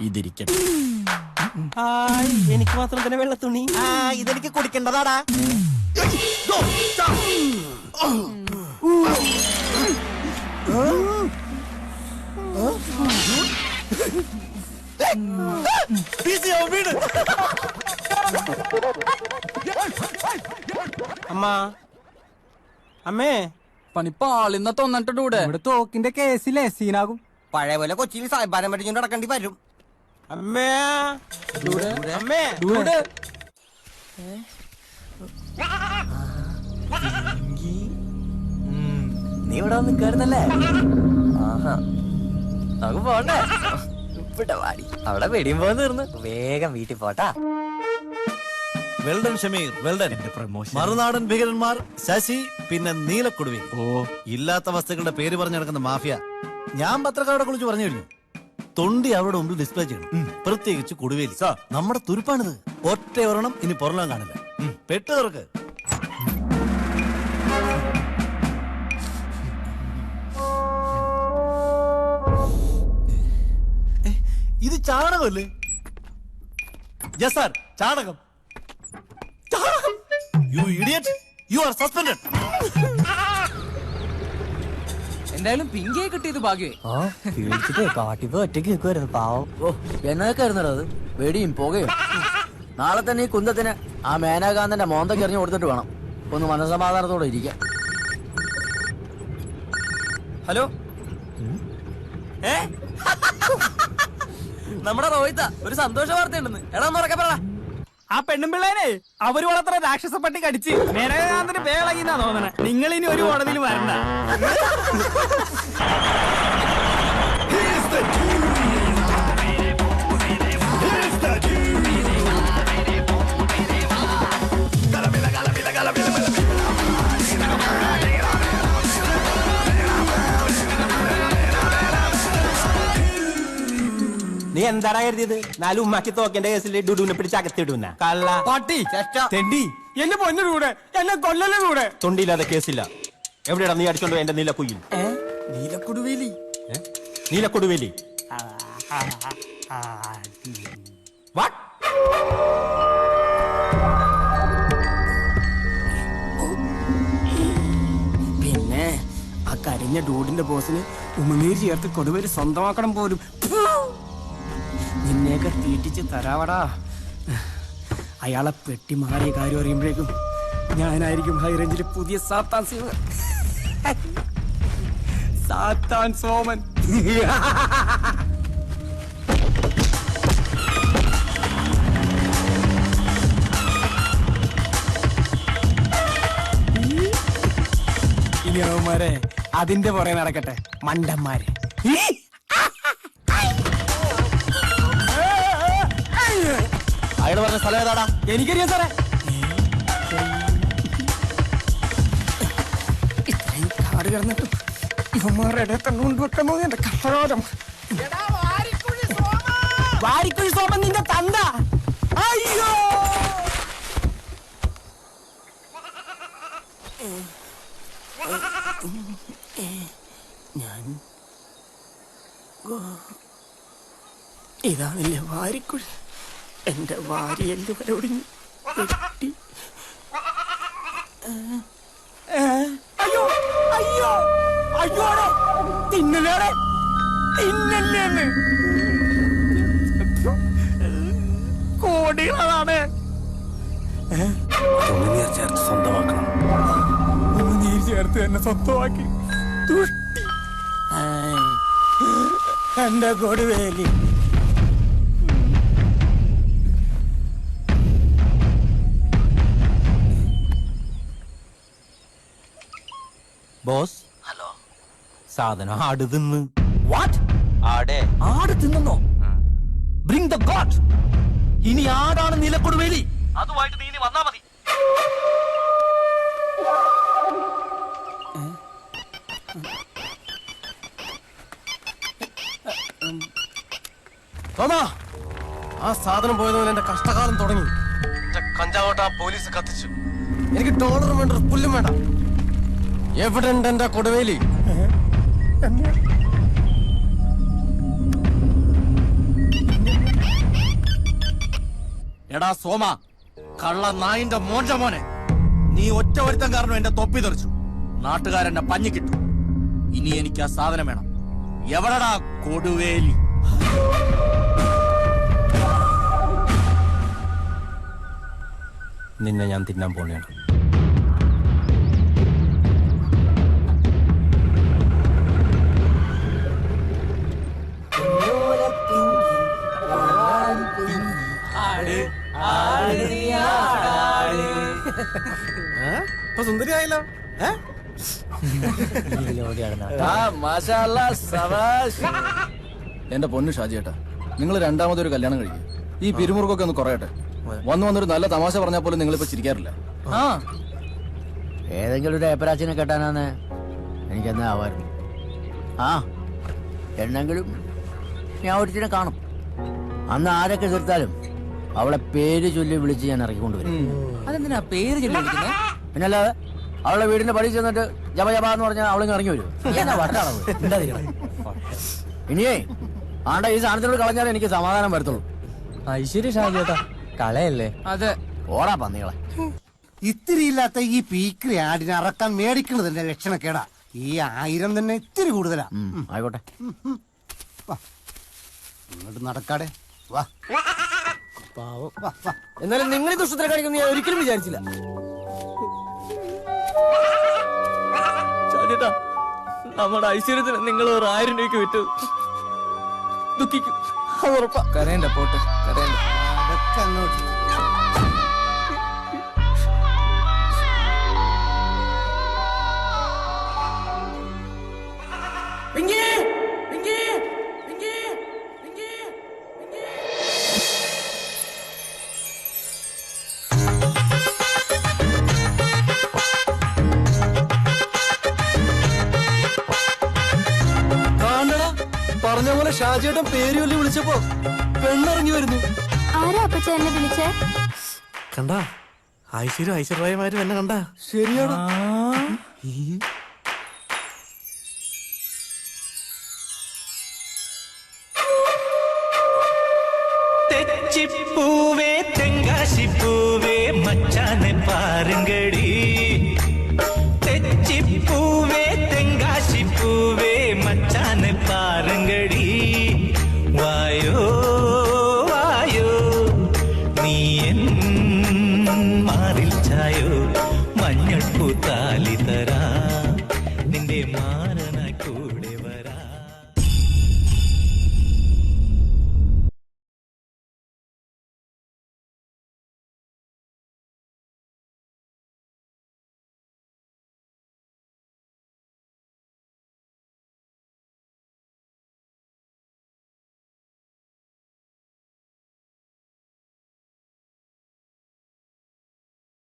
ഇതിരിക്കട്ടെ. എനിക്ക് മാത്രം തന്നെ വെള്ളത്തുണി. ഇതെനിക്ക് കുടിക്കേണ്ടതാടാ. അമ്മ, അമ്മേ, പണിപ്പാളിന്ന തോന്നിട്ടുണ്ട്. ഇവിടെ തോക്കിന്റെ കേസിലെ സീനാകും. പഴയ പോലെ കൊച്ചിയിൽ സാഹിബാരം പഠിച്ചുകൊണ്ട് നടക്കേണ്ടി വരും. അമ്മേ, അമ്മേ, നീ ഇവിടെ നിൽക്കായിരുന്നല്ലേ? നമുക്ക് പോണ്ടേ? ഇവിടെ വാടി. അവിടെ വെടിയുമ്പോ തീർന്ന് വേഗം വീട്ടിൽ പോട്ടാ. Well done Shameer, well done. മറുനാടൻ ഭീകരന്മാർ ശശി, പിന്നെ നീലക്കൊടുവിൽ. ഇല്ലാത്ത വസ്തുക്കളുടെ പേര് പറഞ്ഞു നടക്കുന്ന മാഫിയ. ഞാൻ പത്രക്കാരുടെ കുറിച്ച് പറഞ്ഞു കഴിഞ്ഞു. തൊണ്ടി അവരുടെ മുമ്പിൽ ഡിസ്പ്ലേ ചെയ്യണം, പ്രത്യേകിച്ച് കൊടുവേലി. നമ്മുടെ തുരുപ്പാണിത്. ഒറ്റ ഒരെണ്ണം ഇനി പുറലാൻ കാണില്ല. പെട്ട് തുറക്ക്. ഇത് ചാണകമല്ലേ? യെസ് സാർ, ചാണകം. You idiot! You are suspended. എന്തായാലും പിങ്കിയെ കിട്ടിയത് ഭാഗ്യേ. കാട്ടിപ്പോ ഒറ്റയ്ക്ക് നിൽക്കുമായിരുന്നു പാവം. എന്നതൊക്കെ ആയിരുന്നല്ലോ അത്. വെടിയും പുകയും. നാളെ തന്നെ ഈ കുന്തത്തിന് ആ മേനാകാന്തന്റെ മോന്തയ്ക്ക് എറിഞ്ഞു കൊടുത്തിട്ട് വേണം ഒന്ന് മനസമാധാനത്തോടെ ഇരിക്കാൻ. ഹലോ, നമ്മുടെ റോഹിത ഒരു സന്തോഷ വാർത്ത ഉണ്ടെന്ന്. എടാ മറക്കെ പറ. ആ പെണ്ണും പിള്ളേനെ അവര് വളർത്തുന്ന രാക്ഷസ പട്ടി കടിച്ച് മേനകാന്തിന് പേളകിന്നാ തോന്നണേ. നിങ്ങൾ ഇനി ഒരു കോടതിയിൽ വരണ്ട. നീ എന്താടാ കരുതിയത്? 4 ഉമ്മാക്കി തോക്കിന്റെ കേസിൽ ഡുഡുവിനെ പിടിച്ച് അകത്തിടുന്ന കള്ള പട്ടി തെണ്ടി എന്നെ പൊന്നൂടെ എന്നെ കൊല്ലൂടെ. തൊണ്ടിയില്ലാതെ കേസില്ല. എവിടെയാടാ നീ അടിച്ചോണ്ടോ എന്റെ നീലക്കുയിൽ? നീലക്കൊടുവേലി. നീലക്കൊടുവേലി പിന്നെ ആ കരിഞ്ഞ ഡൂഡിന്റെ ബോസിന് ഉമിനീര് ചേർത്ത് കൊടുവേലി സ്വന്തമാക്കണം പോലും. നിന്നെയൊക്കെ തീറ്റിച്ച് തരാവടാ. അയാളെ പെട്ടി മാറിയ കാര്യം അറിയുമ്പോഴേക്കും ഞാനായിരിക്കും ഹൈറേഞ്ചിലെ പുതിയ സാത്താൻ സിംഗ്, സാത്താൻ സോമൻ. ഇനി അവന്മാരെ അതിന്റെ പുറകെ നടക്കട്ടെ മണ്ടന്മാരെ. അയാൾ പറഞ്ഞ സ്ഥലം ഏതാടാ? എനിക്കറിയാം സാറേ. ഇത്രയും കാട് കിടന്നിട്ടും ഇവന്മാരുടെ ഇടയിൽ തന്നെ കൊണ്ടുവെക്കുന്നു എന്റെ കഷ്ടകാലം. വാരിക്കുഴി സോമൻ നിന്റെ തന്ത. അയ്യോ, ഞാൻ ഇതാണല്ലേ വാരിക്കുഴി. എന്റെ വാരിയെല്ല് വരെ ഒടിഞ്ഞു വെട്ടി. അയ്യോ അയ്യോ അയ്യോടെ തിന്നലേടെ തിന്നല്ലേന്ന് കോടികളാണ്. ഉമിനീർ ചേർത്ത് സ്വന്തമാക്കണം. ഉമിനീർ ചേർത്ത് എന്നെ സ്വന്തമാക്കി ദുഷ്ടി. എന്റെ കൊടുവേലി. Boss, hello. സാധനം ആട് തിന്ന്. വാട്ട്? ആട് തിന്നോ? Bring the God. ഇനി ആടാണ് നീലക്കൊടുവേലി. അതുമായിട്ട് നീ ഇനി വന്നാ മതി. ആ സാധനം പോയതുപോലെ എന്റെ കഷ്ടകാലം തുടങ്ങി. കഞ്ചാവോട്ട പോലീസ് കത്തിച്ചു. എനിക്ക് ഡോളറും വേണ്ട, പുല്ലും വേണ്ട. എവിടെ ഉണ്ട് എന്റെ കൊടുവേലി? എടാ സോമ, കള്ള നായിന്റെ മോനെ, നീ ഒറ്റ ഒരുത്തം കാരണം എന്റെ തൊപ്പി തെറിച്ചു. നാട്ടുകാരെന്നെ പഞ്ഞിക്കിട്ടു. ഇനി എനിക്ക് ആ സാധനം വേണം. എവിടെടാ കൊടുവേലി? നിന്നെ ഞാൻ തിന്നാൻ പോണേണ്. സുന്ദരിയായല്ലോ. എന്റെ പൊന്നു ഷാജിയേട്ടാ, നിങ്ങൾ രണ്ടാമതൊരു കല്യാണം കഴിക്കും. ഈ പിരിമുറുക്കൊക്കെ ഒന്ന് കുറയട്ടെ. വന്നൊരു നല്ല തമാശ പറഞ്ഞാൽ പോലും നിങ്ങളിപ്പോ ചിരിക്കാറില്ല. ആ ഏതെങ്കിലും ഒരു ഏപ്പരാച്ചിനെ കെട്ടാനാന്ന് എനിക്കെന്നാ ആവായിരുന്നു. ആ എന്നെങ്കിലും ഞാൻ ഒരുത്തിനെ കാണും. അന്ന് ആരൊക്കെ തീർത്താലും അവളെ പേര് ചൊല്ലി വിളിച്ച് ഞാൻ ഇറക്കിക്കൊണ്ടുവരും. അതെന്തിനാ പേര് ചൊല്ലി വിളിക്കുന്നത്? പിന്നല്ലാതെ അവളുടെ വീടിന്റെ പടി ചെന്നിട്ട് ജപ ജപ എന്ന് പറഞ്ഞാൽ അവളിങ്ങ് ഇറങ്ങി വരും. ഇനിയേ ആണ്ട ഈ സാധനത്തിനോട് കളഞ്ഞാലേ എനിക്ക് സമാധാനം വരത്തുള്ളൂ. ഐശ്വര്യ ഷാജിയേട്ടാ, കളയല്ലേ? അതെ, ഓടാ പന്നികളെ. ഇത്തിരി ഇല്ലാത്ത ഈ പീക്കിരി ആടിനെ അറക്കാൻ മേടിക്കുന്നതിന്റെ ലക്ഷണക്കേടാ. ഈ 1000 തന്നെ ഇത്തിരി കൂടുതലാ. ആയിക്കോട്ടെ, ഇങ്ങോട്ട് നടക്കാടെ. വാ. എന്നാലും നിങ്ങൾ ഈ ദുഷ്ടത്തിനെ കാണിക്കുന്ന ഞാൻ ഒരിക്കലും വിചാരിച്ചില്ല. ഷാജിയേട്ടാ, നമ്മുടെ ഐശ്വര്യത്തിന് നിങ്ങൾ ഒരു 1000 രൂപയ്ക്ക് വിറ്റത് ദുഃഖിക്കും. അത് ഉറപ്പാ. കരയണ്ട പോട്ടെ, കരയണ്ട. അതൊക്കെ അങ്ങോട്ട്. പറഞ്ഞ പോലെ ഷാജിയേട്ടൻ പേര് ചൊല്ലി വിളിച്ചപ്പോ പെണ്ണിറങ്ങി വരുന്നു. ആരാ അപ്പച്ച എന്നെ വിളിച്ചേ? കണ്ടാ ഐശ്വര്യമാരും എന്നെ കണ്ടാ? ശരിയാണ്. തെച്ചിപ്പൂവേ തെങ്കാശിപ്പൂവേ മച്ചാനെ പാരുങ്കടി